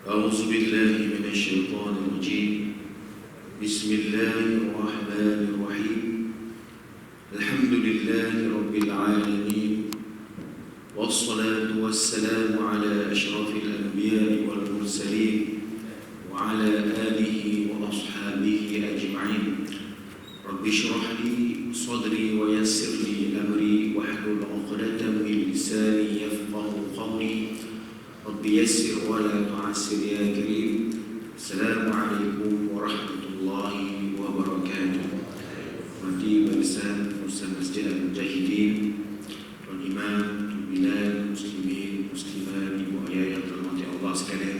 أعوذ بالله من الشيطان الرجيم. بسم الله الرحمن الرحيم. الحمد لله رب العالمين، والصلاة والسلام على أشرف الأنبياء والمرسلين وعلى آله وأصحابه أجمعين. رب اشرح لي صدري ويسر لي أمري واحلل عقدة من لساني يفقه قولي. رب يسر ولا تعسر يا كريم. السلام عليكم ورحمة الله وبركاته. Mati barisan Ustaz Masjid Al-Mujahidin, Tuan Imam, Tuan Bilal, Muslimin, Muslimat, Ibu Ayah yang dirahmati Allah sekalian.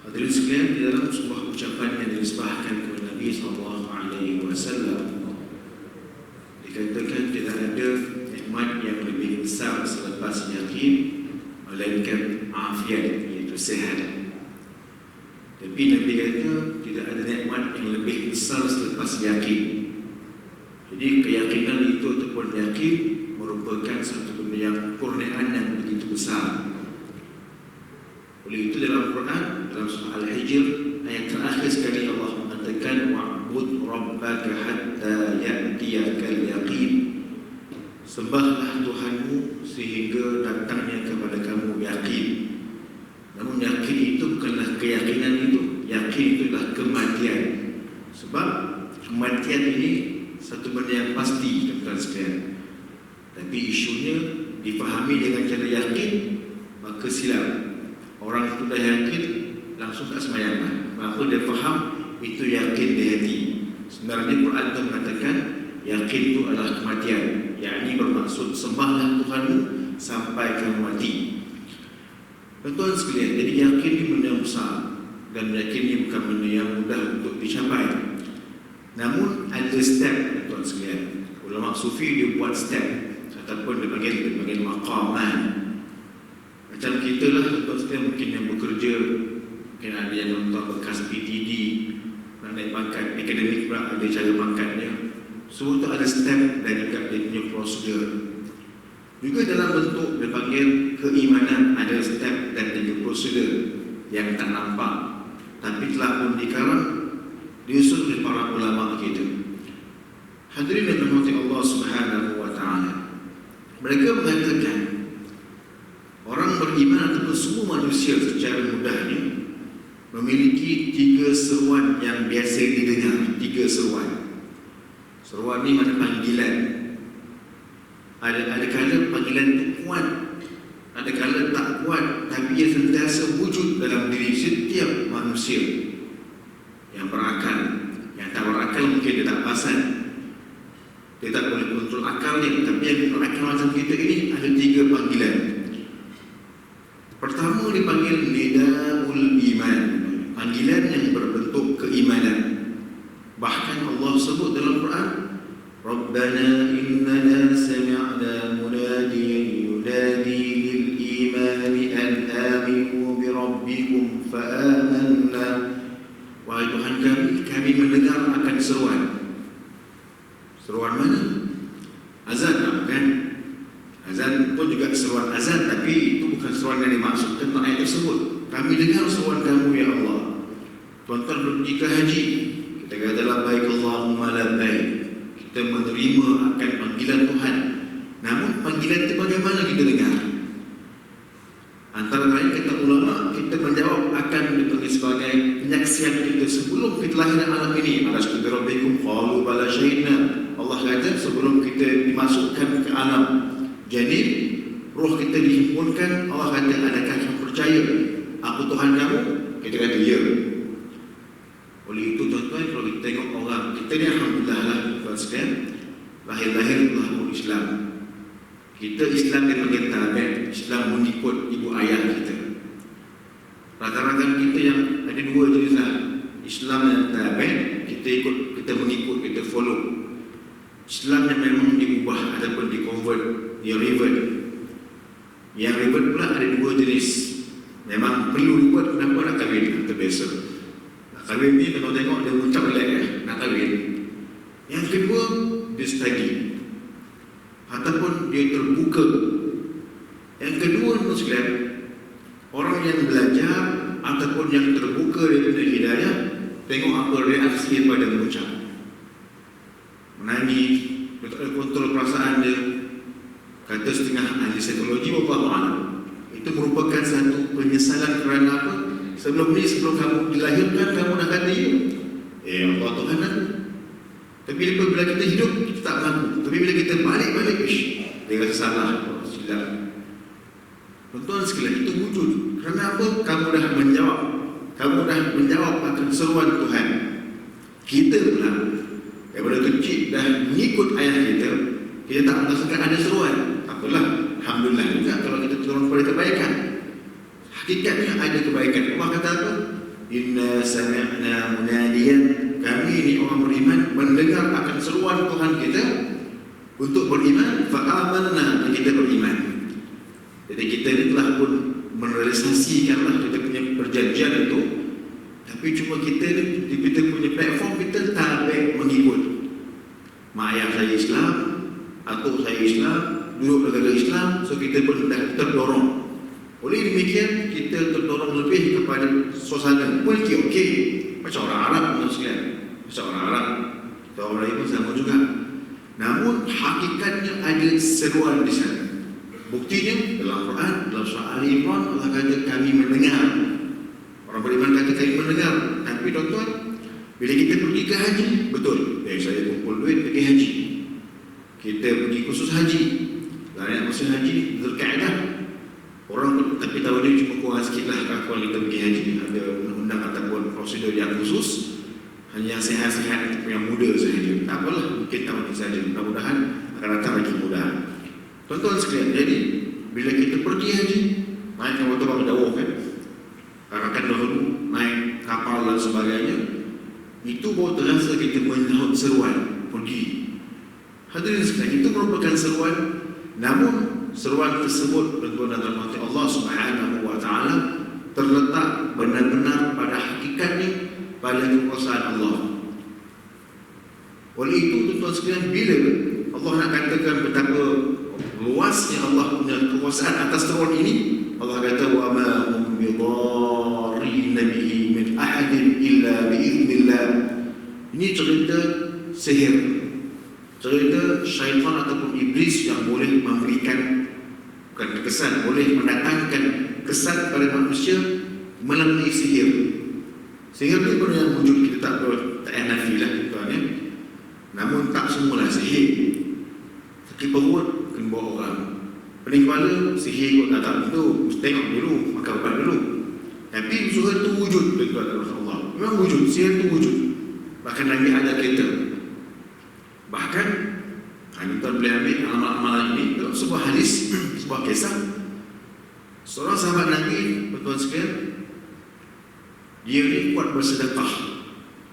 Hadirin sekalian, di dalam sebuah ucapan yang dinisbahkan kepada Nabi SAW dikatakan tidak ada nikmat yang lebih besar selepas yakin melainkan afiat, iaitu sehat. Tapi Nabi kata tidak ada nikmat yang lebih besar selepas yakin. Jadi keyakinan itu ataupun yakin merupakan satu benda yang kurniaan yang begitu besar. Oleh itu dalam Quran, dalam surah Al-Hijr ayat terakhir sekali Allah mengatakan wa'bud rabbaka hatta ya'tiyakal yaqin. Sembahlah Tuhanmu sehingga datangnya kepada kamu yakin. Namun yakin itu bukanlah keyakinan itu. Yakin itu adalah kematian. Sebab kematian ini satu benda yang pasti, tuan-tuan sekalian. Tapi isunya difahami dengan cara yakin, maka silap. Orang itu dah yakin, langsung tak sembahyang. Maka dia faham itu yakin di hati. Sebenarnya Quran itu mengatakan yakin itu adalah kematian. Yakni bermaksud sembahlah Tuhanmu sampai kamu mati. Tuan-tuan sekalian, jadi yakin ini benda yang besar. Dan yakin ini bukan benda yang mudah untuk dicapai. Namun ada step, tuan-tuan sekalian. Ulama sufi dia buat step, ataupun dia panggil maqaman. Macam kita lah, tuan-tuan sekalian, mungkin yang bekerja, mungkin ada yang nonton bekas PTD, nak naik pangkat, akademik pula ada cara pangkatnya. Semua itu ada step dan juga dia punya prosedur. Juga dalam bentuk dia panggil keimanan, ada step dan juga prosedur yang tak nampak, tapi telah pun dikarang diusul oleh para ulama kita. Hadirin yang dirahmati Allah Subhanahu wa taala. Mereka mengatakan orang beriman ataupun semua manusia secara mudahnya memiliki 3 seruan yang biasa didengar. 3 seruan. Seruan ini mana panggilan. Ada kala panggilan itu kuat, ada kala tak kuat, tapi ia sentiasa wujud dalam diri setiap manusia yang berakal. Yang tak berakal mungkin dia tak perasan, dia tak boleh kontrol akalnya. Tapi yang berakal macam kita ini ada 3 panggilan. Pertama dipanggil nidaul iman, panggilan yang berbentuk keimanan. Bahkan Allah sebut dalam Quran, Rabbana innana sami'na munadiyan yunadi lil imani an aminu bi rabbikum fa amanna. Wahai Tuhan kami mendengar akan seruan. Seruan mana? Azan, kan? Azan pun juga seruan azan, tapi itu bukan seruan yang dimaksudkan dalam ayat tersebut. Kami dengar seruan kamu ya Allah. Tuan-tuan pergi ke haji, kita kata labbaik Allahumma labbaik. Kita menerima akan panggilan Tuhan. Namun panggilan itu bagaimana kita dengar? Antara lain kata ulama, kita menjawab akan dipanggil sebagai penyaksian kita sebelum kita lahir alam ini. Alastu bi rabbikum qalu bala syahidna. Allah kata sebelum kita dimasukkan ke alam janin, roh kita dihimpunkan, Allah kata adakah kamu percaya aku Tuhan kamu? Kita kata ya. Oleh itu tuan-tuan, kalau kita tengok orang kita ni alhamdulillah lah, tuan sekalian, lahir-lahir telah berislam. Kita Islam dia panggil tabi', Islam mengikut ibu ayah kita. Rakan-rakan kita yang ada 2 jenis lah, Islam dan tabi', kita mengikut, kita follow. Islam yang memang diubah ataupun di-convert, di-revert. Yang revert pula ada 2 jenis. Memang perlu dibuat, kenapa nak kahwin? Terbiasa. Nak kahwin ni kalau tengok dia ucap relax, nak kahwin. Yang kedua, dia study ataupun dia terbuka. Yang kedua, sekalian, orang yang belajar atau pun yang terbuka daripada hidayah, tengok apa reaksi pada mengucap. Menangis, betul kontrol perasaan dia. Kata setengah ahli psikologi, wallahu a'lam, itu merupakan satu penyesalan kerana apa? Sebelum kamu dilahirkan, kamu dah kata Allah Tuhan aku. Tapi bila kita hidup, kita tak mengaku. Tapi bila kita balik, dia rasa salah, silap. Tuan-tuan sekalian, itu wujud. Kerana apa? Kamu dah menjawab akan seruan Tuhan. Kita pula daripada kecil dah mengikut ayah kita tak merasakan ada seruan. Tak apalah, alhamdulillah juga kalau kita turun kepada kebaikan. Hakikatnya ada kebaikan. Allah kata apa? Inna sami'na munadiyan, kami ni orang beriman mendengar akan seruan Tuhan kita untuk beriman, fa'amanna, dan kita beriman. Jadi kita ni telah pun merealisasikanlah kita punya perjanjian itu. Tapi cuma kita punya platform, kita tak baik mengikut. Mak ayah saya Islam, atuk saya Islam, duduk negara Islam, so kita pun dah terdorong. Oleh demikian, kita terdorong lebih kepada suasana politik okey. Macam orang Arab, macam orang Arab, kita orang Melayu pun sama juga. Namun hakikatnya ada seruan di sana. Buktinya dalam Quran, dalam surah Ali Imran, Allah kata kami mendengar. Orang beriman kata kami mendengar. Tapi tuan-tuan, bila kita pergi ke haji, betul, saya kumpul duit pergi haji. Kita pergi khusus haji. Lain masa haji, Zulkaidah. Orang tapi tahun ini cuma kurang sikit lah kalau kita pergi haji. Ada undang-undang ataupun prosedur yang khusus. Hanya yang sehat-sehat, yang muda sahaja. Tak apalah, mungkin tahun ini saja. Mudah-mudahan akan datang lagi mudah. Tuan-tuan sekalian, jadi bila kita pergi haji, naik kapal terbang jauh kan, akan dahulu naik kapal dan sebagainya, itu baru terasa kita menyahut seruan pergi. Hadirin sekalian, itu merupakan seruan. Namun seruan tersebut tuan-tuan dan rahmati Allah Subhanahu wa taala terletak benar-benar pada hakikatnya pada kekuasaan Allah. Oleh itu tuan-tuan sekalian, bila Allah nak katakan betapa luasnya Allah punya kekuasaan atas seruan ini, Allah kata wa ma hum bidarrin bihi min ahadin illa biiznillah. Ini cerita sihir, cerita syaitan ataupun iblis yang boleh memberikan, bukan kesan, boleh mendatangkan kesan pada manusia melalui sihir. Sihir ni pun yang wujud kita tak nafi lah tuan ya. Namun tak semualah sihir. Sakit perut kena bawa orang, pening kepala sihir kot datang tu, tengok dulu, makan ubat dulu. Tapi usaha tu wujud tuan-tuan dan Allah. Memang wujud, sihir tu wujud. Bahkan Nabi ada kita. Bahkan tuan boleh ambil amalan ini dalam sebuah hadis, sebuah kisah. Seorang sahabat Nabi, tuan-tuan sekalian, dia ni kuat bersedekah,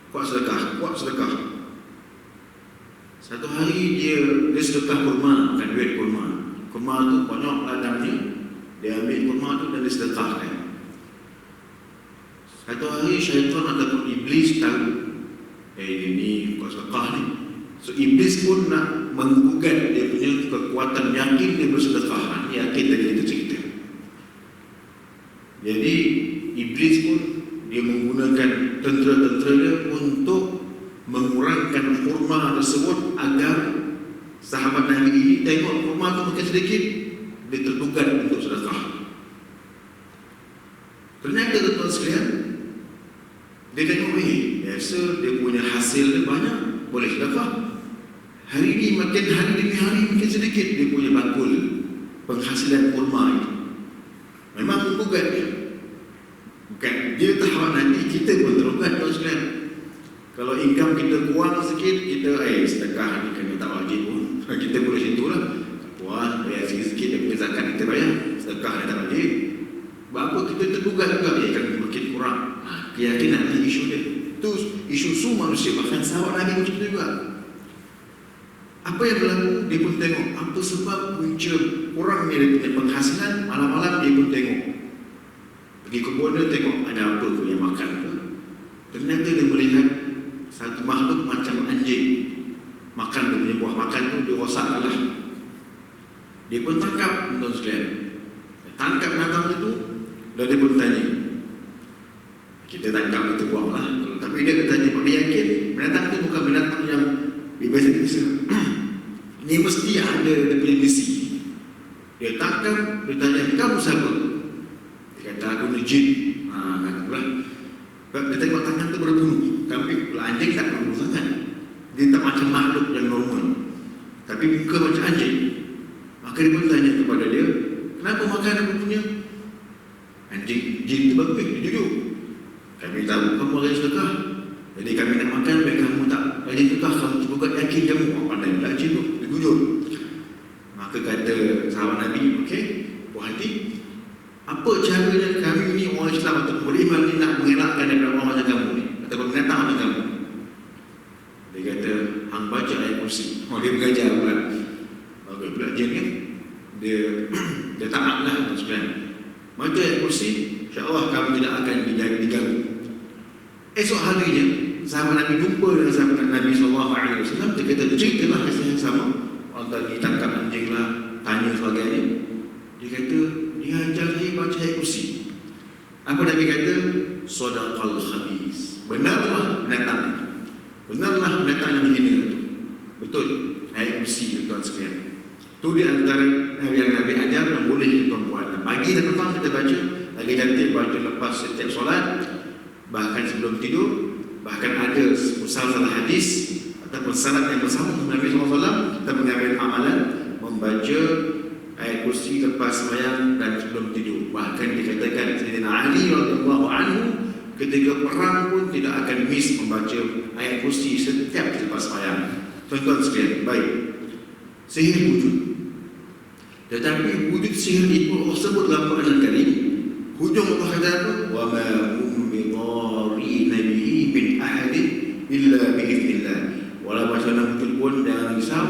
kuat sedekah. Satu hari dia sedekah kurma, bukan duit kurma. Kurma tu banyak ladangnya, dia ambil kurma tu dan dia sedekahkan. Satu hari syaitan ataupun iblis tahu, dia ni kuat sedekah ni. So iblis pun nak menggugat dia punya kekuatan yakin dia bersedekah. Yakin tadi kita cerita. Jadi iblis pun dia menggunakan tentera-tentera dia untuk mengurangkan kurma tersebut agar sahabat Nabi ini tengok kurma tu makin sedikit, dia terduga untuk sedekah. Ternyata tuan-tuan sekalian, dia tengok biasa dia punya hasil dia banyak, boleh sedekah. Hari ini makin hari demi hari makin sedikit dia punya bakul penghasilan kurma itu. Memang menggugat dia. Bukan dia tahu nanti kita pun terugat tuan sekalian. Kalau income kita kurang sikit, kita sedekah ni kena tak wajib pun. Kita boleh situ lah. Puas, bayar sikit-sikit daripada zakat kita bayar, sedekah ni tak wajib. Berapa kita terduga juga, kan makin kurang. Keyakinan ni isu dia. Itu isu semua manusia, bahkan sahabat Nabi macam tu juga. Apa yang berlaku, dia pun tengok. Apa sebab punca kurangnya dia punya penghasilan, malam-malam dia pun tengok. Pergi kebun dia tengok ada apa tu yang makan tu. Ternyata dia melihat satu makhluk macam anjing makan dia punya buah makan tu, dia rosak lah. Dia pun tangkap tuan sekalian. Tangkap binatang itu, dan dia pun tanya, Kita tangkap itu buang lah. Tapi dia katanya, Pak yakin binatang itu bukan binatang yang biasa-biasa. Ini mesti ada definisi. Dia tangkap, dia tanya, kamu siapa? Dia kata, aku ni jin. Katalah. Dia tengok tangan itu berbulu. Tapi anjing tak berbulu sangat. Dia tak macam makhluk yang normal. Tapi muka macam anjing. Maka dia pun tanya kepada dia, kenapa makan aku punya? Anjing, jin itu bagus, dia duduk. Kami tahu kamu orang sedekah. Jadi kami nak makan, baik kamu tak rajin sedekah, kamu cuba yakin kamu. Pandai pula jin tu, dia duduk. Maka kata sahabat Nabi, okey, puas hati. Apa caranya kami ni orang Islam atau beriman ni nak mengelakkan daripada orang macam kamu ni? Ataupun binatang macam kamu? Dia kata, hang baca ayat kursi. Dia mengajar pula. Bagus pula jin kan? Dia taat lah sebenarnya. Baca ayat kursi, insyaAllah kamu tidak akan diganggu. Esok harinya, sahabat Nabi jumpa dengan sahabat Nabi SAW. Dia kata, ceritalah kisah yang sama. Orang tadi tangkap anjing lah, tanya sebagainya. Dia kata, dia ajar saya baca ayat kursi. Apa Nabi kata? Sadaqal khabis. Benarlah binatang itu. Benarlah binatang yang menghina itu. Betul. Ayat kursi itu tuan sekalian. Itu di antara yang Nabi ajar yang boleh kita buat. Pagi dan petang kita baca. Lagi cantik baca lepas setiap solat. Bahkan sebelum tidur. Bahkan ada musalsal hadis ataupun salat yang bersama Nabi SAW. Kita mengambil amalan membaca ayat kursi lepas sembahyang dan sebelum tidur. Bahkan dikatakan Sayyidina Ali radhiyallahu anhu ketika perang pun tidak akan miss membaca ayat kursi setiap lepas sembahyang. Tuan-tuan sekalian, baik. Sihir wujud. Tetapi wujud sihir itu Allah sebut dalam Quran Al-Karim. Hujung Allah kata apa? Wa ma hum bidarrina bihi min ahadin illa biiznillah. Walau macam wujud pun jangan risau,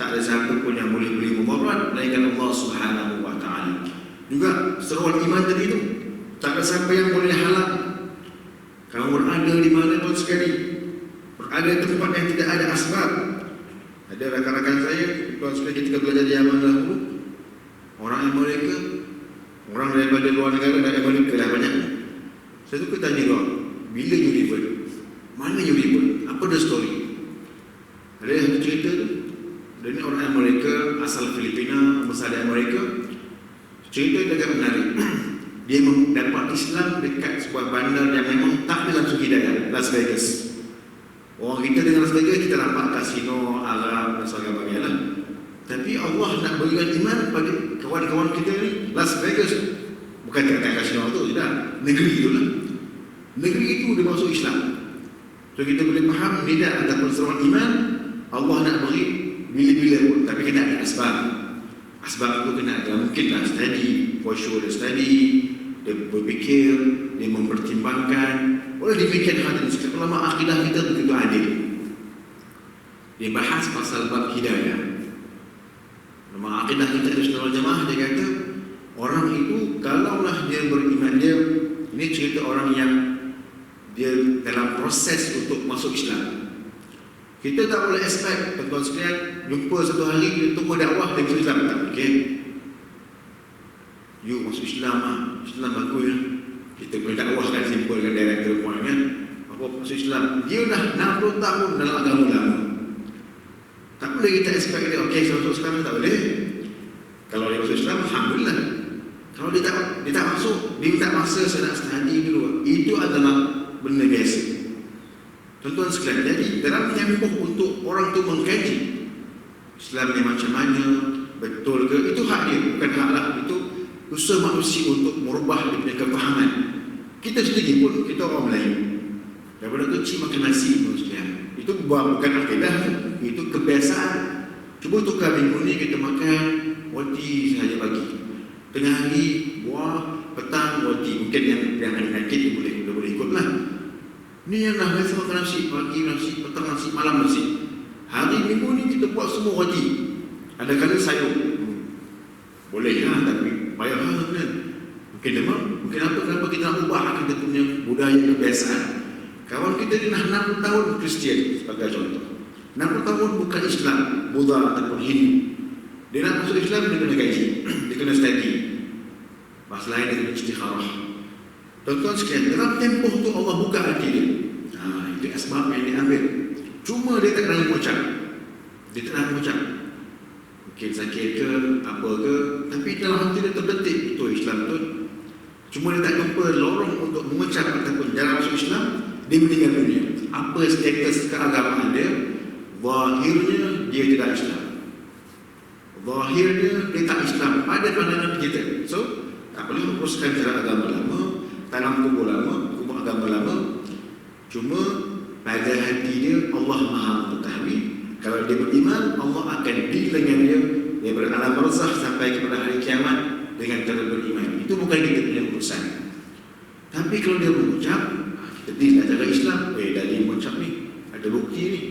tak ada siapa pun yang boleh beri mudarat melainkan Allah Subhanahu wa taala. Juga seruan iman tadi itu, tak ada siapa yang boleh halang. Kamu berada di mana pun sekali, berada di tempat yang tidak ada asbab. Ada rakan-rakan saya, tuan sekali ketika belajar di Yaman dahulu, orang Amerika, orang daripada luar negara dari Amerika lah banyak. Saya suka tanya dia, bila you revert? Mana you revert? Apa the story? Ada yang cerita tu. Dia ni orang Amerika, asal Filipina, besar di Amerika. Cerita dia agak menarik. Dia mendapat Islam dekat sebuah bandar yang memang tak ada langsung hidayah, Las Vegas. Orang kita dengan Las Vegas, kita nampak kasino, Arab dan sebagainya. Tapi Allah nak berikan iman pada kawan-kawan kita ni, Las Vegas. Bukan kata kasino tu, tidak. Negeri itu lah. Negeri itu dia masuk Islam. So kita boleh faham, tidak ada perseruan iman, Allah nak beri bila-bila pun, tapi kena ada asbab. Asbab itu kena ada, mungkinlah study, for sure dia study, dia berfikir, dia mempertimbangkan. Oleh demikian hadirin sekalian, ulama akidah kita begitu adil. Dia bahas pasal bab hidayah. Ulama akidah kita di Sunnah Jamaah dia kata, orang itu kalaulah dia beriman, dia ini cerita orang yang dia dalam proses untuk masuk Islam. Kita tak boleh expect tuan-tuan sekalian jumpa satu hari dia tunggu dakwah dia masuk Islam tak? Okey. You masuk Islam lah. Islam bagus ya. Kita boleh dakwahkan simple dengan director puan kan. Apa masuk Islam? Dia dah 60 tahun dalam agama lama. Tak boleh kita expect dia okey saya masuk Islam tak boleh. Kalau dia masuk Islam alhamdulillah. Kalau dia tak masuk, dia minta masa saya nak study dulu. Itu adalah benda biasa. Tuan-tuan sekalian, jadi dalam menyambung untuk orang tu mengkaji Islam ni macam mana, betul ke, itu hak dia, bukan hak lah. Itu usaha manusia untuk merubah dia punya kefahaman. Kita sendiri pun, kita orang Melayu, daripada kecil makan nasi tuan sekalian. Itu bukan akidah, itu kebiasaan. Cuba tukar minggu ni kita makan roti sahaja pagi, tengah hari buah, petang roti. Mungkin yang ada penyakit boleh ikutlah. Ni yang dah biasa makan nasi, pagi nasi, petang nasi, malam nasi. Hari minggu ni kita buat semua roti. Ada kala sayur. Boleh lah, tapi payah lah kan. Mungkin memang, mungkin kenapa kita nak ubah kita punya budaya kebiasaan. Kawan kita ni dah 60 tahun Kristian sebagai contoh. 60 tahun bukan Islam, Buddha ataupun Hindu. Dia nak masuk Islam, dia kena gaji. Dia kena study. Masalahnya dia kena istikharah. Tuan-tuan sekalian, dalam tempoh tu Allah buka hati dia. Itu asbab yang diambil. Cuma dia tak nak mengucap. Dia tak nak mengucap. Mungkin sakit ke, apa ke, tapi dalam hati dia terbetik betul Islam tu. Cuma dia tak jumpa lorong untuk mengucap ataupun jalan masuk Islam, dia meninggal dunia. Apa status keagamaan dia? Zahirnya dia tidak Islam. Zahirnya dia tak Islam pada pandangan kita. So, tak perlu uruskan jalan agama lama, tanam kubur lama, kubur agama lama. Cuma pada hati dia Allah Maha mengetahui. Kalau dia beriman, Allah akan deal dengan dia daripada alam barzakh sampai kepada hari kiamat dengan cara beriman. Itu bukan kita punya urusan. Tapi kalau dia mengucap, kita deal lah cara Islam. Dah dia mengucap ni, ada bukti ni.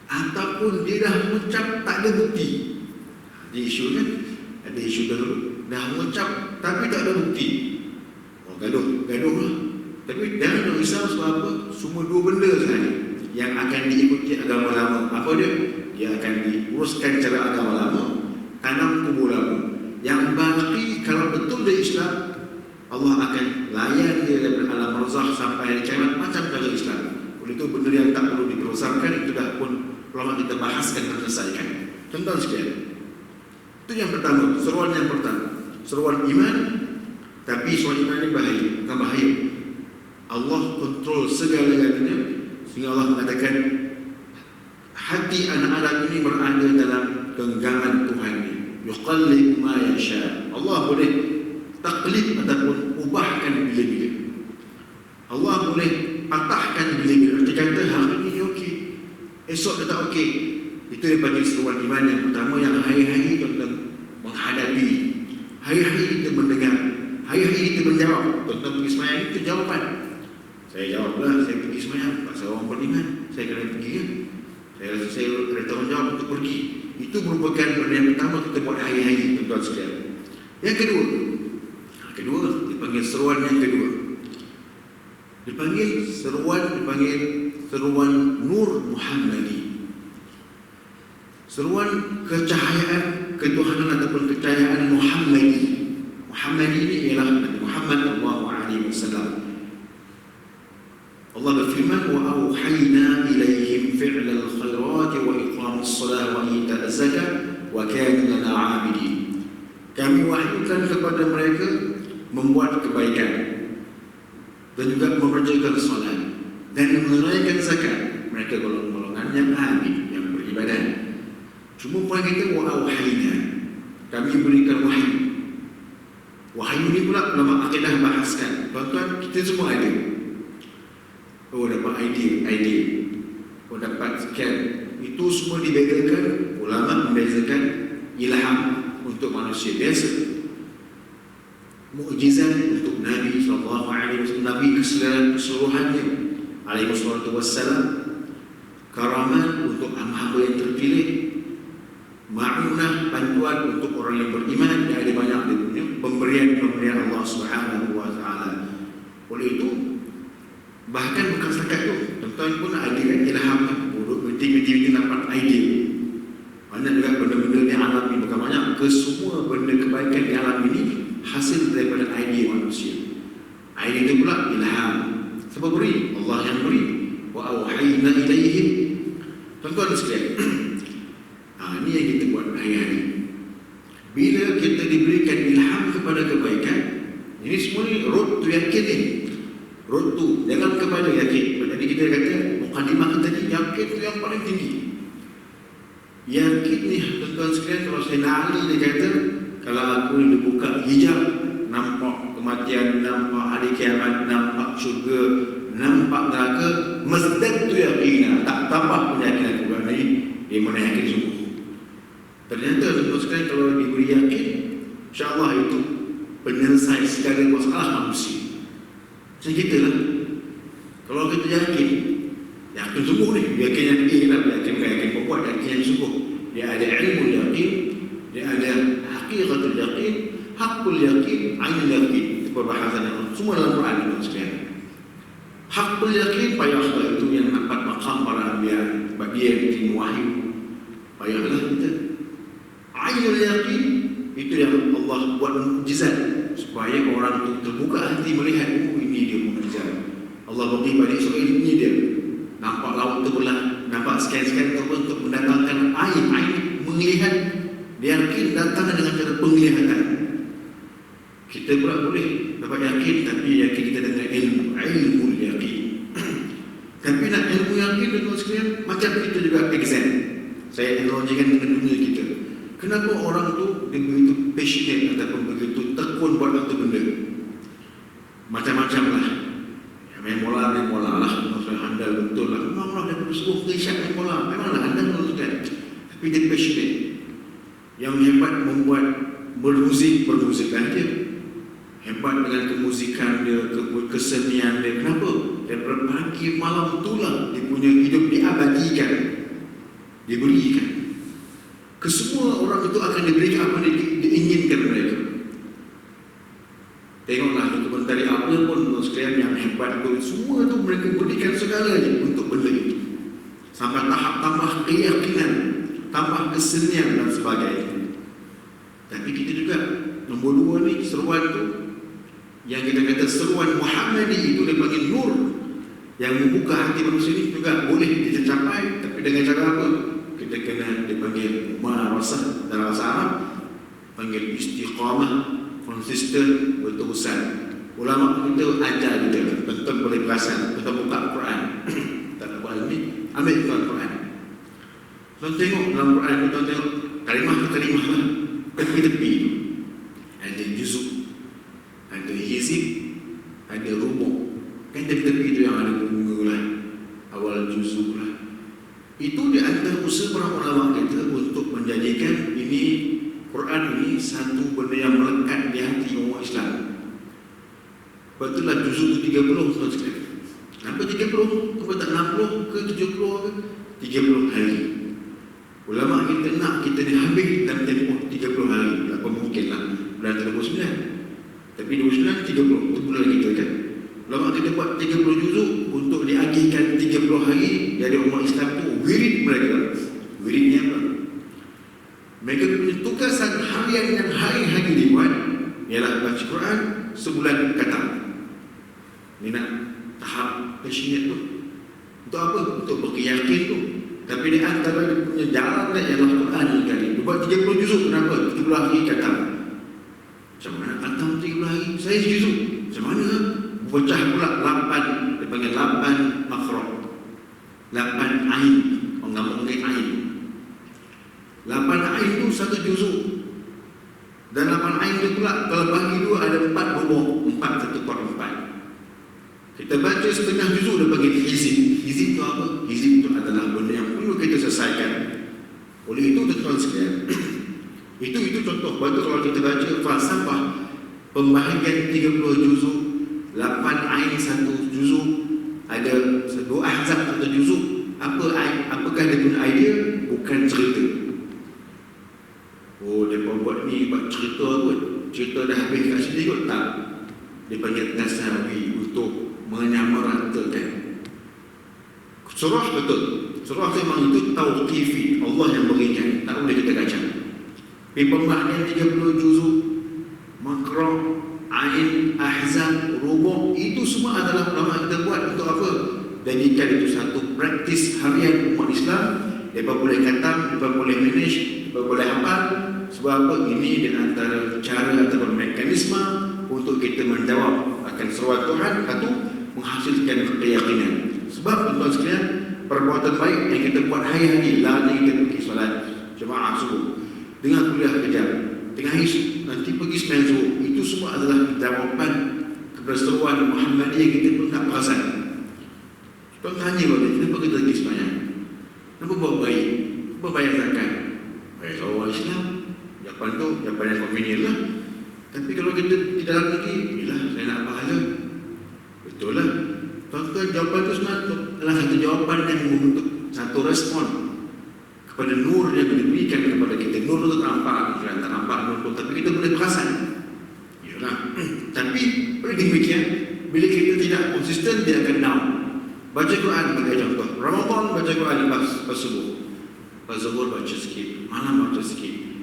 Ataupun dia dah mengucap tak ada bukti. Ada isu kan? Ada isu dahulu. Dah mengucap tapi tak ada bukti. Gaduh lah. Tapi dalam Islam sebab apa? Semua dua benda sahaja yang akan diikuti agama lama. Apa dia? Dia akan diuruskan cara agama lama, tanam kubur lama. Yang baki kalau betul dia Islam, Allah akan layan dia daripada alam barzakh sampai hari kiamat macam cara Islam. Oleh itu benda yang tak perlu diperosarkan, itu dah pun ulama kita bahaskan dan selesaikan. Contoh sekalian. Itu yang pertama, seruan yang pertama. Seruan iman, tapi seruan iman ini bahaya, bukan bahaya. Allah kontrol segala-galanya sehingga Allah mengatakan hati anak Adam ini berada dalam genggaman Tuhan ini. Yuqallib ma yasha. Allah boleh taklid ataupun ubahkan bila-bila. Allah boleh patahkan bila-bila. Dia kata hari ini okey, esok dia tak okey. Itu yang bagi seruan iman yang pertama yang hari-hari kita menghadapi. Hari-hari kita mendengar. Hari-hari kita menjawab. Tuan-tuan pergi semayang itu jawapan. Saya jawablah, saya pergi semayang. Pasal orang beriman, saya kena pergi kan. Saya rasa saya ada tanggungjawab untuk pergi. Itu merupakan benda yang pertama kita buat hari-hari, tuan-tuan sekalian. Yang kedua, dipanggil seruan yang kedua. Dipanggil seruan Nur Muhammadi. Seruan kecahayaan ketuhanan ataupun kecahayaan Muhammadi. Muhammadi ini ialah Nabi Muhammad sallallahu alaihi wasallam. Allah berfirman, wa auhayna ilaihim fi'lal khairat wa iqamus salah wa ita'az zakat wa kanu lana 'abidin. Kami wahyukan kepada mereka membuat kebaikan dan juga mengerjakan solat dan menunaikan zakat. Mereka golongan yang abid, yang beribadah. Cuma poin kita wa auhayna, kami berikan wahyu. Wahyu ni pula ulama akidah bahaskan. Tuan-tuan, kita semua ada. Dapat idea. Dapat sekian. Itu semua dibedakan. Ulama membezakan ilham untuk manusia biasa, mukjizat untuk Nabi SAW, Nabi keseluruhannya alaihi wassalam, karamat untuk hamba yang terpilih, ma'unah, bantuan untuk orang yang beriman. Ada banyak dia pemberian Allah Subhanahu wa taala. Oleh itu bahkan bukan setakat itu, tuan-tuan pun ada kan ilham, meeting dapat idea. Banyak juga benda-benda yang alami, bukan banyak, kesemua benda kebaikan yang alami ini hasil daripada idea manusia. Idea itu pula ilham. Siapa beri? Allah yang beri. Wa auhayna ilaihim. Tuan-tuan sekalian, ini yang kita buat hari-hari. Bila kita diberikan ilham kepada kebaikan, ini semua ni road to yakin ni. Road to, jangan kepada yakin. Jadi kita kata, mukadimah kita ni, yakin tu yang paling tinggi. Yakin ni, tuan-tuan sekalian, kalau saya nali dia kata, kalau aku dibuka hijab, nampak kematian, nampak hari kiamat, nampak syurga, nampak neraka, mesdad tu yakin. Tak tambah pun yakin aku buat ni, dia mana yakin sungguh. Ternyata tuan-tuan sekalian, kalau diberi yakin, insyaAllah itu penyelesai segala masalah manusia. Macam kita lah. Kalau kita yakin sungguh ni, yakin yang ini lah, yakin pokok, yakin yang sungguh. Dia ada ilmu yakin, dia ada hakikatul yakin, hakul yakin, ainul yakin. Itu perbahasan yang semua dalam Quran itu sekalian. Hakul yakin, payahlah itu yang dapat maqam para anbiya, bagi yang bikin wahyu. Payahlah kita. Ainul yakin, itu yang Allah buat mukjizat supaya orang tu terbuka hati melihat, oh ini dia mukjizat. Allah bagi Bani Israel ini dia. Nampak laut terbelah, nampak sekian-sekian untuk mendatangkan air melihat, dia yakin datang dengan cara penglihatan. Kita pula boleh dapat yakin, tapi yakin kita dengan ilmu yakin. Tapi nak ilmu yakin dengan sekalian, macam kita juga exam. Saya analogikan dengan dunia kita. Kenapa orang tu dia begitu passionate ataupun begitu tekun buat satu benda? Macam-macam lah. Main bola lah, maksudnya handal betul lah. Memanglah dia bersungguh keisyak main bola. Memanglah handal betul kan. Tapi dia passionate. Yang hebat membuat bermuzik aja. Hebat dengan kemusikan dia, kesenian dia. Kenapa? Daripada pagi malam itulah dia punya hidup diabadikan, diberikan. Kesemua orang itu akan diberikan apa yang diinginkan mereka. Tengoklah dokumentari apa pun sekalian yang hebat itu, semua itu mereka berikan segalanya untuk benda itu. Sampai tahap tambah keyakinan, tambah kesenian dan sebagainya. Tapi kita juga nombor 2 ni, seruan tu yang kita kata seruan Muhammadi itu dia panggil nur, yang membuka hati manusia ini juga boleh kita capai. Tapi dengan cara apa? Kita kena dipanggil mumarasah dalam bahasa Arab, panggil istiqamah, konsisten, berterusan. Ulama kita ajar kita, tuan-tuan boleh perasan, tuan buka Quran. Tak nak buat ini, ambil Quran. Tuan tengok dalam Quran, tuan tengok kalimah lah, tepi-tepi. Ada juzuk, ada hizib, ada rubuk. Kan tepi-tepi itu yang ada bunga lah, awal juzuk lah. Itu di antara usaha para ulama kita untuk menjadikan ini Quran ini satu benda yang melekat di hati umat Islam. Betullah juzuk itu 30 tuan sekalian. Kenapa 30? Kenapa tak 60 ke 70 ke? 30 hari. Ulama kita nak kita ni habis dalam tempoh 30 hari. Tak mungkinlah bulan 29. Tapi 29, 30 itu bulan kita kan. Ulama kita buat 30 juzuk untuk diagihkan 30 hari dari umat Islam tu wirid mereka. Wiridnya apa? Mereka punya tugasan harian yang hari-hari dibuat ialah baca Quran sebulan kata. Ini nak tahap passionate tu. Untuk apa? Untuk berkeyakin tu. Tapi di antara dia punya jalan dia ialah Quran kali. Dia buat 30 juzuk. Kenapa? 30 hari kata. Macam mana kata 30 hari? Saya juzuk. Macam mana? Pecah pula 8. Dia panggil 8 makhraj. 8 ain. Orang ngomong dengan ain. 8 ain tu satu juzuk. Dan 8 ain tu pula kalau bagi 2 ada 4 bubuk. 4 satu per 4. Kita baca setengah juzuk dia panggil hizib. Hizib tu apa? Hizib tu adalah benda yang perlu kita selesaikan. Oleh itu tuan-tuan sekalian, itu contoh. Betul kalau kita baca falsafah pembahagian 30 juzuk, 8 ain satu juzuk, ada 2 ahzab satu juzuk. Apakah dia punya idea? Bukan cerita. Oh, dia buat ni buat cerita kot. Cerita dah habis kat sini kot. Tak. Dia panggil tasawi untuk menyamaratakan. Surah betul. Surah memang itu tauqifi. Allah yang berikan. Tak boleh kita kacau. Di pembahagian 30 juzuk, makhraj, ain, ahzab, rubuk, itu semua adalah ulama kita buat untuk apa? Jadikan itu satu praktis harian umat Islam. Mereka boleh khatam, mereka boleh manage, mereka boleh hafal. Sebab apa? Ini di antara cara atau mekanisme untuk kita menjawab akan seruan Tuhan. Satu, menghasilkan keyakinan. Sebab tuan-tuan sekalian, perbuatan baik yang kita buat hari-hari, lari kita pergi solat jemaah subuh, dengan kuliah kejap, tengah hari nanti pergi sembahyang zuhur, itu semua adalah jawapan kepada seruan Muhammadiyah yang kita pun tak perasan. Tuan tanya balik, kenapa kita pergi sembahyang? Kenapa buat baik? Kenapa bayar zakat? Bayar orang Islam. Jawapan tu, jawapan yang convenient lah. Tapi kalau kita di dalam negeri, bila saya nak pahala, betul lah. Tuan-tuan, jawapan itu sebenarnya adalah satu jawapan yang membentuk satu respon kepada nur yang diberikan kepada kita. Nur itu nampak, tak nampak nur itu, tapi kita boleh perasan. Yalah. Tapi oleh demikian, bila kita tidak konsisten, dia akan down. Baca Quran bagi contoh. Ramadan baca Quran lepas subuh. Lepas zuhur baca sikit, malam baca sikit.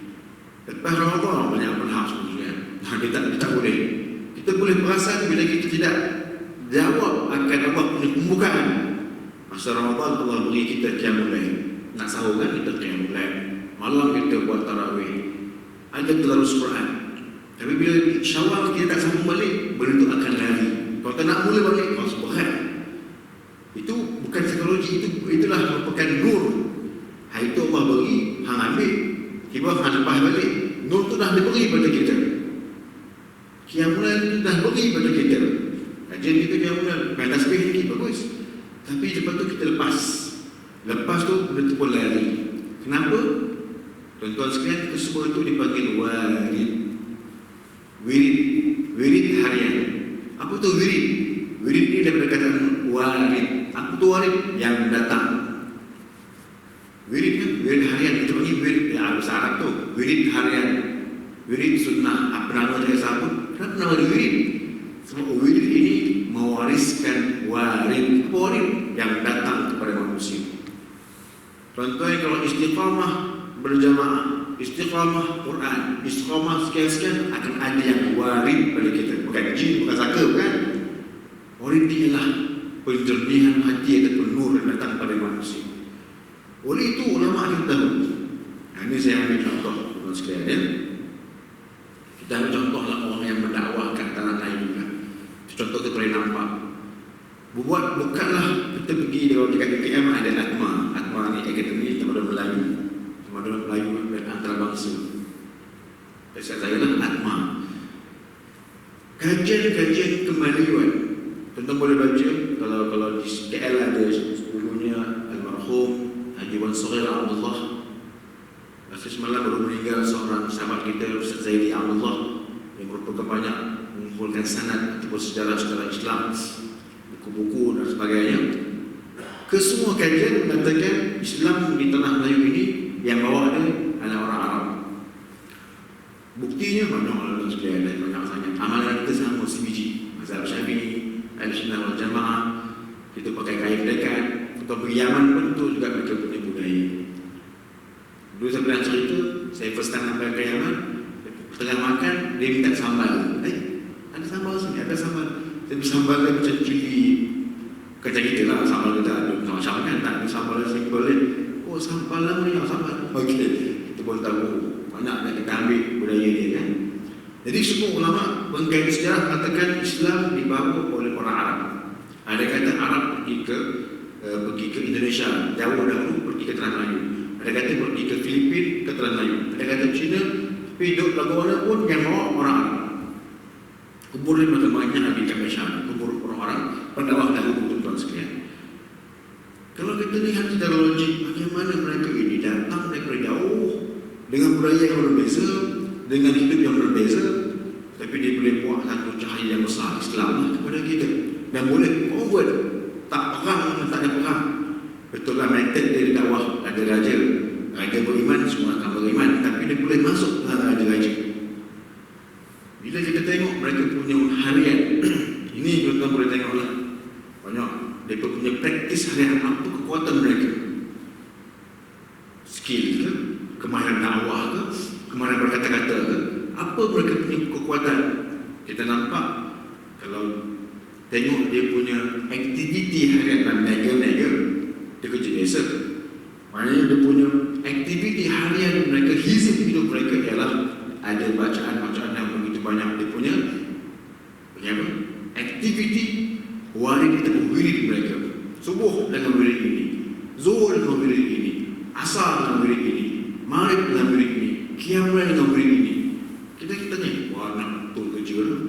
Lepas Ramadan banyak berhak sebenarnya. Kita tak boleh. Kita boleh perasan bila kita tidak jawab akan Allah punya pembukaan. Masa Ramadan Allah beri kita qiyamul lail. Nak sahur kan kita qiyamul lail. Malam kita buat tarawih. Ada tadarus Quran. Tapi bila Syawal kita tak sambung balik, benda tu akan lari. Kalau tak nak mula balik, kau berat. Itu bukan psikologi, itulah merupakan nur. Hari itu Allah beri, hang ambil, tiba hang lepas balik. Nur tu dah diberi pada kita. Qiyamul lail tu dah beri pada kita. Kajian kita qiyamul lail, main tasbih lagi bagus. Tapi lepas tu kita lepas. Lepas tu benda tu pun lari. Kenapa? Tuan-tuan sekalian, itu semua itu dipanggil warid. Wirid harian. Apa tu wirid? Wirid ni daripada kataan warid. Apa tu warid? Yang datang. Wirid kan? Wirid harian. Kita panggil wirid. Bahasa Arab tu. Wirid harian. Wirid sunnah. Apa nama dia sabut? Kenapa nama dia wirid? Sebab wirid ini mewariskan warid. Apa warid? Yang datang kepada manusia. Tuan-tuan, kalau istiqamah berjamaah, istiqamah Quran, istiqamah sekian-sekian, akan ada yang warid pada kita. Bukan jin, bukan saka, bukan. Warid ialah penjernihan hati ataupun nur yang datang pada manusia. Oleh itu ulama akan tahu. Ini saya ambil contoh teman sekalian ya. Kita ambil contohlah orang yang mendakwahkan tanah lain juga. Contoh kita boleh nampak. Bukanlah kita pergi kalau dekat KKM ada Atma. Atma ni akademi Tamadun Melayu. Tamadun Melayu dan antarabangsa. Saya lah Atma. Kajian-kajian kemaluan. Tuan-tuan boleh baca kalau di KL ada dulunya almarhum Haji Wan Sohail Abdullah. Masa semalam baru meninggal seorang sahabat kita Ustaz Zaidi Abdullah yang merupakan banyak mengumpulkan sanad ataupun sejarah-sejarah Islam, buku-buku dan sebagainya. Kesemua kajian mengatakan Islam di tanah Melayu ini yang bawa ada adalah orang Arab. Buktinya banyak orang sekalian dan banyak sangat. Amalan kita sama CBG, mazhab Syafi'i, Ahlussunnah wal Jamaah. Kita pakai kain dekat. Atau pergi Yaman pun tu juga mereka punya budaya. Dulu saya pernah cerita, saya first time sampai ke Yaman, setengah makan dia minta sambal. Ada sambal sini, ada sambal. Saya bersambal dia macam cili kacang kita lah, sambal kita ada macam kan, tak ada sambal yang simple ni. Oh sambal lah ni, sambal. Okey, kita pun tahu banyak nak kita ambil budaya dia kan. Jadi semua ulama mengkaji sejarah katakan Islam dibawa oleh orang Arab. Ada kata Arab pergi ke Indonesia, jauh dahulu pergi ke Tanah Melayu. Ada kata pergi ke Filipina, ke Tanah Melayu. Ada kata China, tapi hidup lagu mana pun yang bawa orang Arab. Kubur dia macam banyak Nabi Kami Syam, kubur orang-orang pendakwah dahulu tuan-tuan sekalian. Kalau kita lihat secara logik, bagaimana mereka ini datang daripada jauh dengan budaya yang berbeza, dengan hidup yang berbeza, tapi dia boleh buat satu cahaya yang besar Islam kepada kita dan boleh forward. Tak perang, tak ada perang. Betul lah method dia dakwah. Ada raja beriman, semua akan beriman, tapi dia boleh masuk dalam raja-raja. Bila kita tengok mereka punya harian, ini tuan-tuan boleh tengoklah banyak mereka punya praktis harian, apa kekuatan mereka, skill ke, kemahiran dakwah ke, kemahiran berkata-kata ke, apa mereka punya kekuatan. Kita nampak kalau tengok dia punya aktiviti harian dan niaga-niaga, dia kerja biasa. Maknanya dia punya aktiviti harian mereka, hizib hidup mereka ialah ada bacaan-bacaan yang begitu banyak. Dia punya apa? Aktiviti warid ataupun wirid mereka. Subuh dengan wirid ini, zuhur dengan wirid ini, asar dengan wirid ini, maghrib dengan wirid ini, qiyamul lail dengan wirid ini. Kita ni, wah nak betul kerja lah.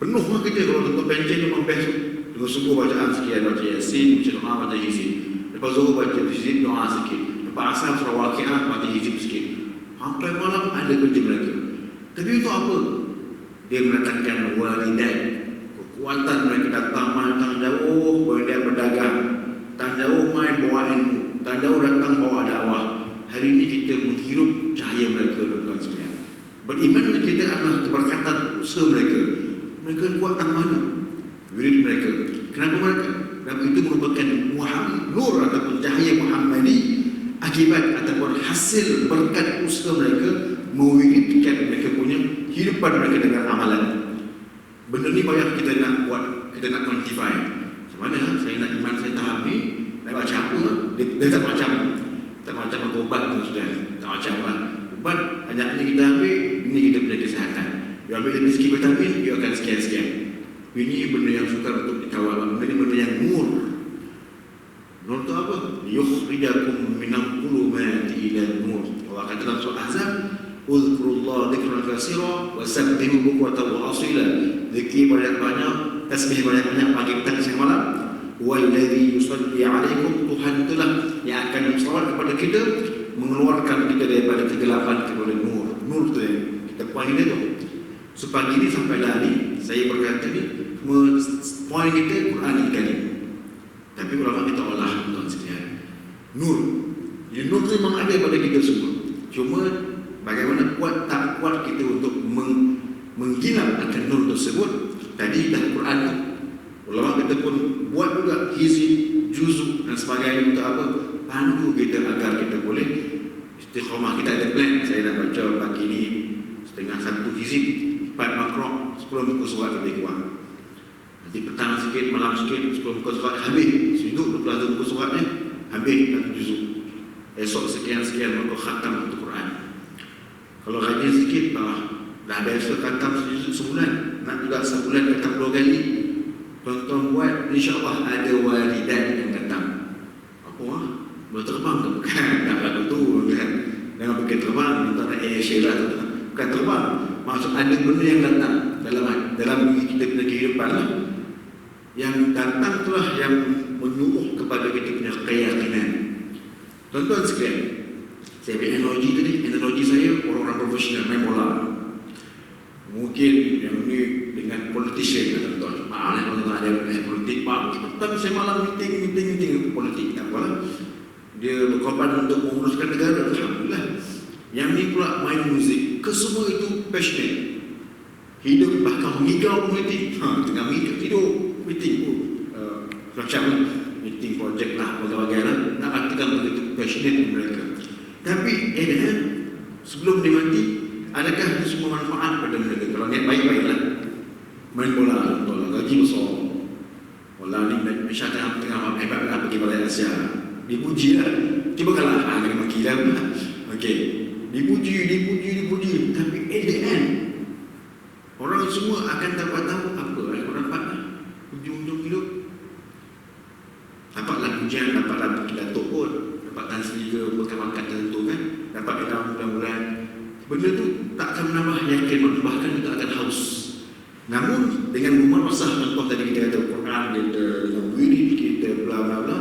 Penuh lah kita kalau tuan pencen memang best. Dengan subuh bacaan sekian, baca Yasin, baca doa, baca hizib. Lepas zuhur baca hizib, doa sikit. Lepas asar surah Waqiah, baca hizib sikit. Sampai malam ada kerja mereka. Tapi itu apa? Dia mendatangkan walidat. Kekuatan mereka datang main jauh, boleh berdagang. Tak jauh main bawa ilmu. Tak jauh datang bawa dakwah. Hari ini kita menghirup cahaya mereka, tuan-tuan sekalian. Beriman kita adalah keberkatan usaha mereka. Mereka kuat tak mana? Wirid mereka. Kenapa mereka? Kerana itu merupakan nur ataupun cahaya Muhammadi, akibat ataupun hasil berkat usaha mereka mewiridkan mereka punya hidupan mereka dengan amalan. kita nak quantify. Macam mana saya nak iman saya tahap ni, nak baca apa? Dia tak macam ubat tu sudah. Tak macam lah. Ubat, hanya kita ambil, ini kita punya kesihatan. Dia ambil dari segi vitamin, dia akan sekian-sekian. Ini benda yang sukar untuk dikawal. Benda yang nur. Nur itu apa? Yukhrijakum minal dhulumati ilal nur. Allah kata dalam surah Ahzab, "Uzkurullah dzikran katsira wa sabbihu bukratan wa asila." Zikir banyak-banyak, tasbih banyak-banyak pagi petang siang malam. Walladzi yusalli 'alaikum, Tuhan itulah yang akan bersalawat kepada kita, mengeluarkan kita daripada kegelapan kepada nur. Nur tu yang kita poin dia tu. So pagi ni sampai hari saya berkata ni, poin kita Quran ni kali. Tapi ulama kita olah tuan sekalian. Nur. Jadi nur tu memang ada pada kita semua. Cuma bagaimana kuat tak kuat kita untuk menggilap akan nur tersebut. Tadi dah Quran tu. Ulama kita pun buat juga hizib, juzuk dan sebagainya untuk apa? Pandu kita agar kita boleh istiqamah. Kita ada plan. Saya nak baca pagi ni setengah satu hizib, 4 makro, 10 muka surat lebih kurang. Nanti petang sikit, malam sikit, 10 muka surat habis. Sudut 20 muka surat ni habis satu juzuk. Esok sekian-sekian maka khatam untuk Quran. Kalau rajin sikit, dah biasa khatam sejuzuk sebulan. Nak juga sebulan khatam 2 kali. Tuan-tuan buat, insyaAllah ada walidan yang datang. Apa lah? Boleh terbang ke? Bukan, tak lagu tu kan. Jangan pakai terbang, tuan nak Asia lah. Bukan terbang. Maksud ada benda yang datang dalam kita punya kehidupan lah. Yang datang itulah yang menyuruh kepada kita punya keyakinan. Tuan-tuan sekalian, saya ambil analogi tadi. Analogi saya, orang-orang profesional main bola. Mungkin yang ni dengan politician, tuan-tuan. Kalau ada politik, tapi saya malam meeting politik. Tak apalah. Dia berkorban untuk menguruskan negara. Alhamdulillah. Yang ni pula main muzik. Kesemua itu passionate. Hidup bahkan mengigau meeting. Tengah meeting, tidur meeting pun. Macam meeting projek lah, bagai-bagai. Nak artikan begitu passionate mereka. Tapi sebelum dia mati, adakah itu semua manfaat pada mereka? Kalau niat baik-baiklah. Main bola, gaji besar. Bola ni misalkan tengah hebat lah pergi Balai Asia. Dipuji lah. Tiba kalah, kena maki lah. Okey. Dipuji. Tapi at the end, orang semua akan dapat tahu apa yang orang dapat ujung-ujung hidup. Dapatlah pujian, dapatlah Datuk pun, dapat Tan Sri ke, pangkat tertentu kan, dapat dalam bulan-bulan. Benda tu tak akan menambah yakin, bahkan kita akan haus. Namun dengan memerasah contoh tadi kita kata Quran, kita dengan wirid kita, bla bla bla,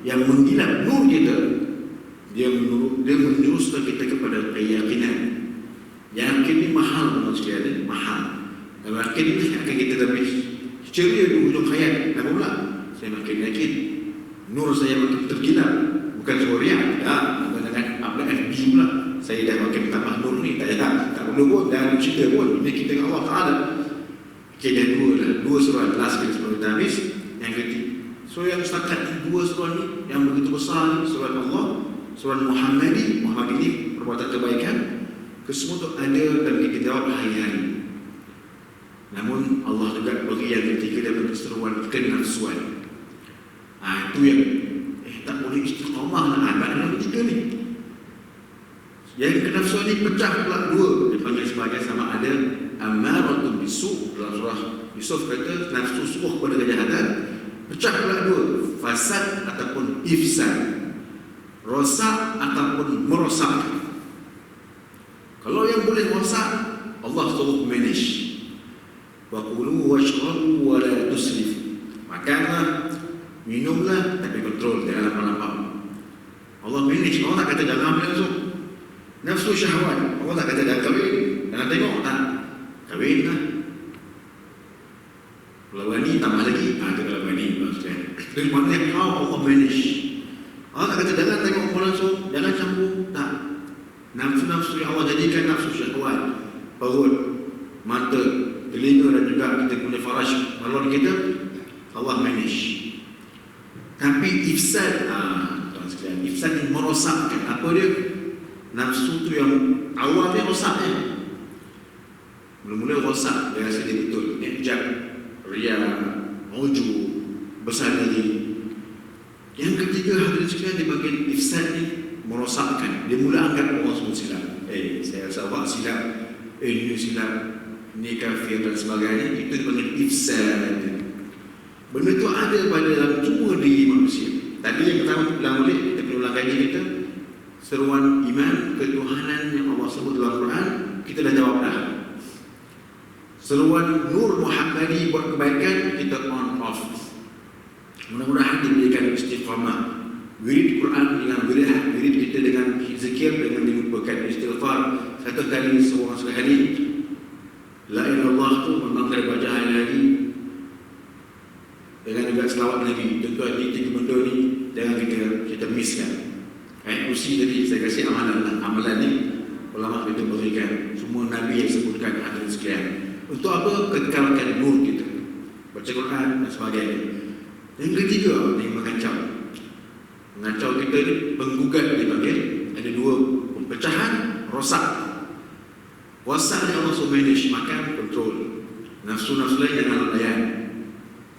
yang menggilap nur kita, dia menjuruskan kita kepada keyakinan. Yakin ni mahal, teman sekalian, mahal. Dan yakin ni akan kita lebih ceria di hujung hayat. Kenapa pula? Saya makin yakin. Nur saya makin tergilap. Bukan suria, dengan FB pula. Saya dah makin tambah nur ni. Tak perlu pun, jangan cerita pun. Ini kita dengan Allah Ta'ala. Okay, dan dua surah last kita sebelum kita habis. Yang ketiga, so yang setakat dua surah ni yang begitu besar ni, surah Allah, surah Muhammad ini perbuatan kebaikan, kesemua tu ada dan kita jawab hari-hari. Namun Allah juga bagi yang ketiga daripada seruan kenafsuan. Itu yang tak boleh istiqamah nak ada yang ketiga ni. Yang kenafsuan ni pecah pula dua. Dipanggil sebagai sama ada amaratun bisu. Dalam surah Yusuf kata nafsu suruh kepada kejahatan. Pecah pula dua, fasad ataupun ifsad, rosak ataupun merosak. Kalau yang boleh rosak, Allah suruh manage. Wa kulu washrabu wa la tusrifu. Makanlah, minumlah, tapi kontrol, jangan lapar-lapar. Allah manage. Allah tak kata jangan ambil langsung. Nafsu syahwat, Allah tak kata jangan kahwin. Jangan tengok, tak kahwin lah. Kalau wani tambah lagi, itu kalau wani maksudnya. Jadi maknanya how Allah manage. Allah tak kata jangan tengok orang langsung, jangan campur, tak. Nafsu-nafsu yang Allah jadikan nafsu syahwat, perut, mata, telinga dan juga kita punya faraj balon kita, Allah manage. Tapi ifsad, tuan sekalian, ifsad ni merosakkan. Apa dia? Nafsu tu yang awal dia rosak dia. Mula-mula rosak, dia rasa dia betul. Dia hijab, ria, Ujub, besar diri. Yang ketiga, hadirin sekalian, di bagian ifsad ni merosakkan. Dia mula anggap orang semua silap. Saya rasa awak silap, ini silap, ni kafir dan sebagainya. Itu dipanggil ifsad. Benda itu ada pada dalam semua diri manusia. Tadi yang pertama ulang balik, kita perlu ulang kaji kita. Seruan iman, ketuhanan yang Allah sebut dalam Quran, kita dah jawab dah. Seruan Nur Muhammadi buat kebaikan, kita on off. Mudah-mudahan diberikan istiqamah. Wirid Quran dengan wirid kita dengan zikir, dengan dilupakan istighfar satu kali seorang sekali. La ilaha illallah tu memang kena baca hari-hari. Dengan juga selawat Nabi. Tentu ini tiga benda ni jangan kita misskan. Usi tadi saya kasih amalan ni ulama kita berikan semua Nabi yang sebutkan hadirin sekalian. Untuk apa? Kekalkan nur kita, baca Quran dan sebagainya. Yang ketiga ni mengacau kita ni, penggugat dipanggil. Ada dua pecahan, rosak. Rosak ni Allah suruh manage, makan, kontrol. Nafsu-nafsu lain jangan layan.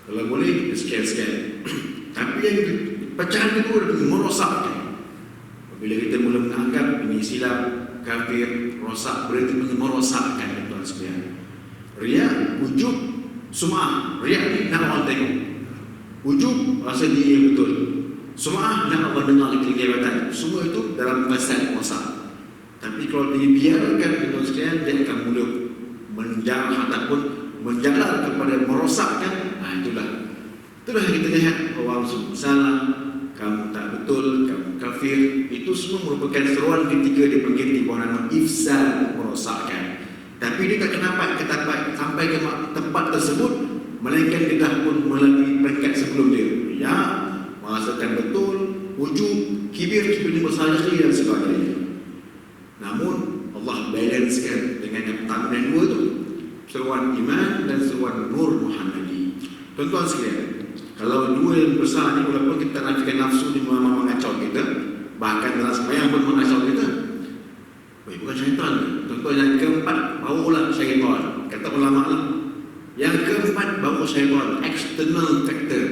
Kalau boleh, sekian-sekian. Tapi yang pecahan kedua adalah merosakkan. Bila kita mula menganggap ini silap, kafir, rosak, berarti merosakkan tuan sekalian. Riya, ujub, sum'ah. Riya ni nak orang tengok. Ujub, rasa diri yang betul. Sum'ah, nak orang dengar kita jabatan. Semua itu dalam fasad rosak. Tapi kalau dibiarkan tuan sekalian, dia akan mula menjalar ataupun menjalar kepada merosakkan. Itulah yang kita lihat. Orang salah, kamu tak betul, kamu kafir. Itu semua merupakan seruan ketiga dipanggil di bawah nama ifsad, merosakkan. Tapi dia tak kenapa sampai ke tempat tersebut, melainkan dia dah pun melalui peringkat sebelum dia. Ya, merasakan betul, ujub, kibir ni bersalah dan sebagainya. Namun Allah balancekan dengan yang pertama dan dua tu, seruan iman dan seruan Nur Muhammadi. Tuan-tuan sekalian, kalau dua yang besar ni, walaupun kita nafikan nafsu ni memang mengacau kita, bahkan dalam sembahyang pun mengacau kita. Bukan syaitan. Contoh yang keempat, barulah syaitan. Kata ulama lah. Yang keempat, baru syaitan. External factor.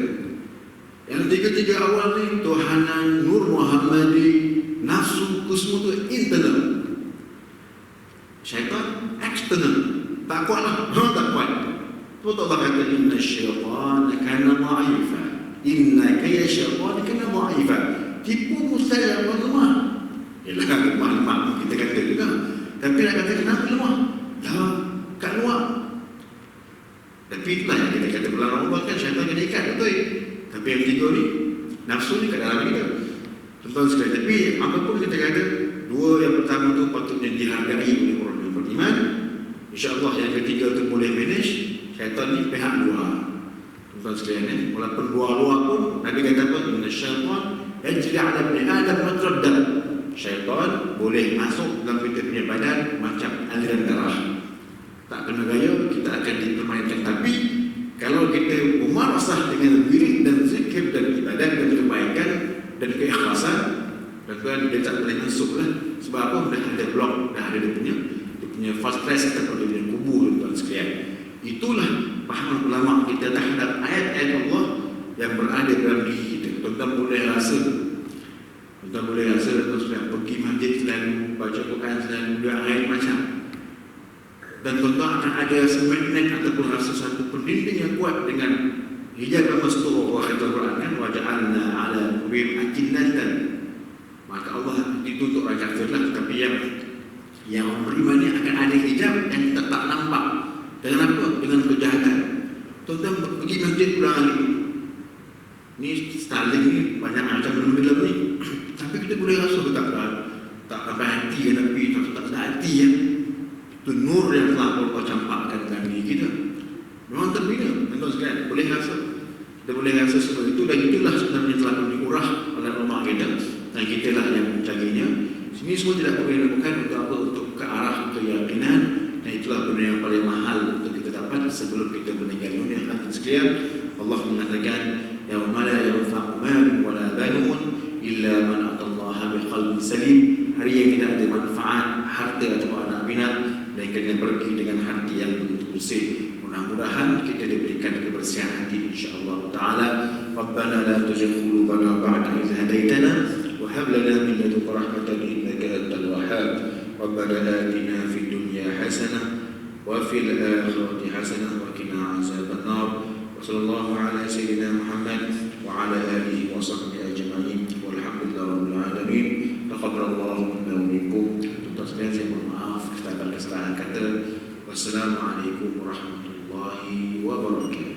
Yang tiga-tiga awal ni, tuhanan, Nur Muhammadi, nafsu, semua tu internal. Syaitan, external. Tak kuat lah. Tak kuat. Betul Allah kata, inna syaitan kana dha'ifa. Inna kaya syaitan kana dha'ifa. Tipu mustahil yang lemah. Yalah, lemah kita kata juga. Tapi nak kata kenapa lemah? Dah kat luar. Tapi itulah yang kita kata bulan Ramadan kan, syaitan kena ikat, betul. Tapi yang tiga ni, nafsu ni kat dalam kita. Tuan-tuan sekalian, tapi apapun kita kata, dua yang pertama tu patutnya dihargai oleh orang yang beriman. InsyaAllah yang ketiga tu boleh manage. Syaitan ni pihak luar. Tuan-tuan sekalian, walaupun luar-luar pun, Nabi kata apa? Inna syaitan yajri ala ibni Adam matrad dam. Syaitan boleh masuk dalam kita punya badan macam aliran darah. Tak kena gaya, kita akan dipermainkan. Tapi kalau kita memarasah dengan wirid dan zikir dan ibadat dan kebaikan dan keikhlasan, tuan-tuan, dia tak boleh masuk lah. Sebab apa? Dah ada blok, dah ada dia punya fast track ataupun dia punya kubur, tuan sekalian. Itulah pahaman ulama kita terhadap ayat-ayat Allah yang berada dalam diri kita. Tuan-tuan boleh rasa, terus pergi masjid selalu, baca Quran selalu, doa air macam. Dan tuan-tuan akan ada semagnet ataupun rasa satu pendinding yang kuat dengan hijab dan mastur Allah kata Quran kan, waja'alna ala qulubihim akinnatan. Maka Allah dituntut orang kafir lah, tapi yang beriman ni akan ada hijab yang kita tak nampak. Dengan apa? Dengan kejahatan. Tuan-tuan pergi masjid ulang kali. Ni Starlink ni banyak macam film-film ni. Tapi kita boleh rasa tak sampai hati kan, tapi tak sampai hati ya. Itu nur yang telah Allah campakkan dalam diri kita. Memang terbina. Tuan-tuan sekalian, boleh rasa. Kita boleh rasa semua itu, dan itulah sebenarnya telah diurah oleh ulama kita. Dan kita lah yang mencarinya. Sini semua tidak boleh dilakukan untuk apa? Untuk ke arah keyakinan. Dan itulah benda yang paling mahal untuk kita dapat sebelum kita meninggal dunia. Hadirin sekalian, Allah mengatakan, yauma la yanfa'u malun wala banun illa man atallaha biqalbin salim. Hari yang tidak ada manfaat harta atau anak bina, dan kena pergi dengan hati yang betul bersih. Mudah-mudahan kita diberikan kebersihan hati insyaallah taala. Rabbana la tuzigh qulubana ba'da idh hadaytana wa hab lana min ladunka rahmatan innaka antal wahhab. Rabbana atina fid dunya hasanah wa fil akhirati hasanah wa qina azaban nar. Wa sallallahu ala sayyidina Muhammad wa ala alihi wa sahbihi ajma'in. Walhamdulillahi rabbil alamin. Taqabbalallahu minna wa minkum. Tuan sekalian, saya mohon maaf kesalahan kata. Wassalamualaikum warahmatullahi wabarakatuh.